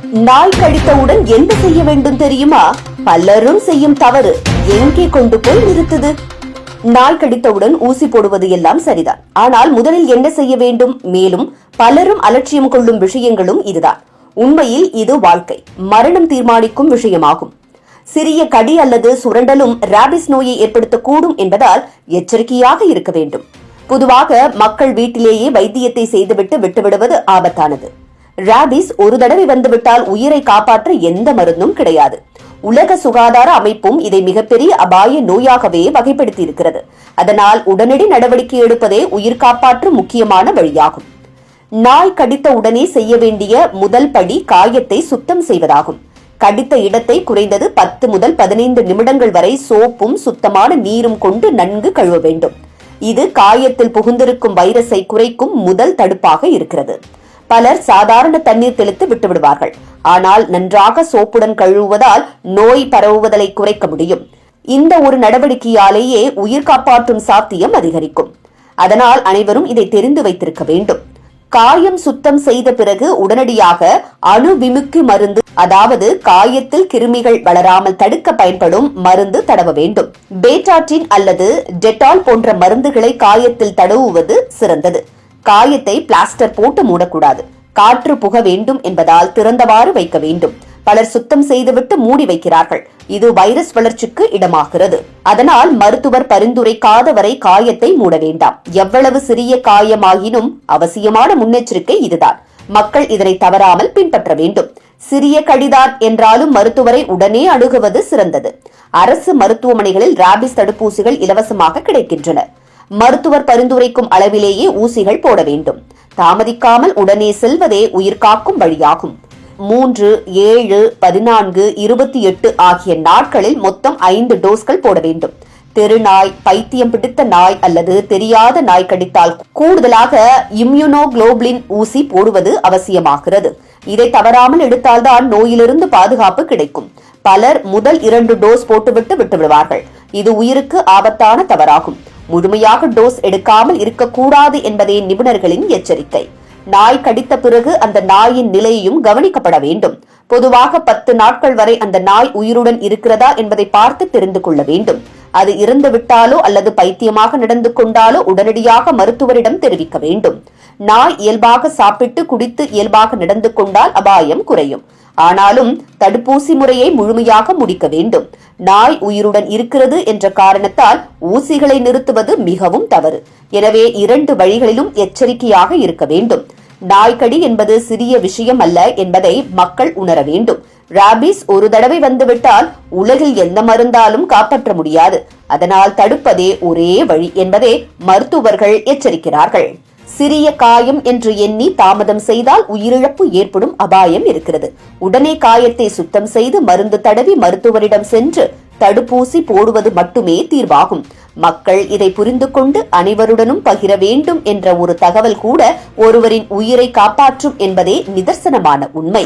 நாய் கடித்தவுடன் என்ன செய்ய வேண்டும் தெரியுமா? பலரும் செய்யும் தவறு எங்கே கொண்டு போய் நிறுத்துது? நாய் கடித்தவுடன் ஊசி போடுவது எல்லாம் சரிதான். ஆனால் முதலில் என்ன செய்ய வேண்டும்? மேலும் பலரும் அலட்சியம் கொள்ளும் விஷயங்களும் இதுதான். உண்மையில் இது வாழ்க்கை மரணம் தீர்மானிக்கும் விஷயமாகும். சிறிய கடி அல்லது சுரண்டலும் ராபிஸ் நோயை ஏற்படுத்தக்கூடும் என்பதால் எச்சரிக்கையாக இருக்க வேண்டும். பொதுவாக மக்கள் வீட்டிலேயே வைத்தியத்தை செய்துவிட்டு விட்டுவிடுவது ஆபத்தானது. ராபிஸ் ஒரு தடவை வந்துவிட்டால் உயிரை காப்பாற்ற எந்த மருந்தும் கிடையாது. உலக சுகாதார அமைப்பும் இதை மிகப்பெரிய அபாய நோயாகவே வகைப்படுத்தி இருக்கிறது. அதனால் உடனடி நடவடிக்கை எடுப்பதே உயிர் காப்பாற்றும் முக்கியமான வழியாகும். நாய் கடித்த உடனே செய்ய வேண்டிய முதல் படி காயத்தை சுத்தம் செய்வதாகும். கடித்த இடத்தை குறைந்தது 10 முதல் 15 நிமிடங்கள் வரை சோப்பும் சுத்தமான நீரும் கொண்டு நன்கு கழுவ வேண்டும். இது காயத்தில் புகுந்திருக்கும் வைரஸை குறைக்கும் முதல் தடுப்பாக இருக்கிறது. பலர் சாதாரண தண்ணீர் தெளித்து விட்டுவிடுவார்கள். ஆனால் நன்றாக சோப்புடன் கழுவுவதால் நோய் பரவுவதை குறைக்க முடியும். இந்த ஒரு நடவடிக்கையாலேயே உயிர் காப்பாற்றும் சாத்தியம் அதிகரிக்கும். அதனால் அனைவரும் இதை தெரிந்து வைத்திருக்க வேண்டும். காயம் சுத்தம் செய்த பிறகு உடனடியாக அணுவிமுக்கி மருந்து, அதாவது காயத்தில் கிருமிகள் வளராமல் தடுக்க பயன்படும் மருந்து தடவ வேண்டும். பேட்டாட்டின் அல்லது டெட்டால் போன்ற மருந்துகளை காயத்தில் தடவுவது சிறந்தது. காயத்தை பிளாஸ்டர் போட்டு மூடக்கூடாது. காற்று புக வேண்டும் என்பதால் திறந்தவாறு வைக்க வேண்டும். பலர் சுத்தம் செய்துவிட்டு மூடி வைக்கிறார்கள். இது வைரஸ் வளர்ச்சிக்கு இடமாகிறது. அதனால் மருத்துவர் பரிந்துரைக்காத வரை காயத்தை மூட வேண்டாம். எவ்வளவு சிறிய காயமாகினும் அவசியமான முன்னெச்சரிக்கை இதுதான். மக்கள் இதனை தவறாமல் பின்பற்ற வேண்டும். சிறிய கடிதான் என்றாலும் மருத்துவரை உடனே அணுகுவது சிறந்தது. அரசு மருத்துவமனைகளில் ராபிஸ் தடுப்பூசிகள் இலவசமாக கிடைக்கின்றன. மருத்துவர் பரிந்துரைக்கும் அளவிலேயே ஊசிகள் போட வேண்டும். தாமதிக்காமல் உடனே செல்வதே உயிர் காக்கும் வழியாகும். 3, 7, 14, 28 ஆகிய நாட்களில் மொத்தம் 5 டோஸ்கள் போட வேண்டும். தெருநாய், பைத்தியம் பிடித்த நாய் அல்லது தெரியாத நாய் கடித்தால் கூடுதலாக இம்யூனோகுளோபுலின் ஊசி போடுவது அவசியமாகிறது. இதை தவறாமல் எடுத்தால்தான் நோயிலிருந்து பாதுகாப்பு கிடைக்கும். பலர் முதல் 2 டோஸ் போட்டுவிட்டு விட்டுவிடுவார்கள். இது உயிருக்கு ஆபத்தான தவறாகும். முழுமையாக டோஸ் எடுக்காமல் இருக்கக்கூடாது என்பதே நிபுணர்களின் எச்சரிக்கை. நாய் கடித்த பிறகு அந்த நாயின் நிலையையும் கவனிக்கப்பட வேண்டும். பொதுவாக 10 நாட்கள் வரை அந்த நாய் உயிருடன் இருக்கிறதா என்பதை பார்த்து தெரிந்து கொள்ள வேண்டும். அது இறந்து விட்டாலோ அல்லது பைத்தியமாக நடந்து கொண்டாலோ உடனடியாக மருத்துவரிடம் தெரிவிக்க வேண்டும். நாய் இயல்பாக சாப்பிட்டு குடித்து இயல்பாக நடந்து கொண்டால் அபாயம் குறையும். ஆனாலும் தடுப்பூசி முறையை முழுமையாக முடிக்க வேண்டும். நாய் உயிருடன் இருக்கிறது என்ற காரணத்தால் ஊசிகளை நிறுத்துவது மிகவும் தவறு. எனவே 2 வழிகளிலும் எச்சரிக்கையாக இருக்க வேண்டும். நாய்க்கடி என்பது சிறிய விஷயம் அல்ல என்பதை மக்கள் உணர வேண்டும். ராபிஸ் ஒரு தடவை வந்துவிட்டால் உலகில் எந்த மருந்தாலும் காப்பாற்ற முடியாது. அதனால் தடுப்பதே ஒரே வழி என்பதே மருத்துவர்கள் எச்சரிக்கிறார்கள். சிறிய காயம் என்று எண்ணி தாமதம் செய்தால் உயிரிழப்பு ஏற்படும் அபாயம் இருக்கிறது. உடனே காயத்தை சுத்தம் செய்து மருந்து தடவி மருத்துவரிடம் சென்று தடுப்பூசி போடுவது மட்டுமே தீர்வாகும். மக்கள் இதை புரிந்து கொண்டு அனைவருடனும் பகிர வேண்டும் என்ற ஒரு தகவல் கூட ஒருவரின் உயிரை காப்பாற்றும் என்பதே நிதர்சனமான உண்மை.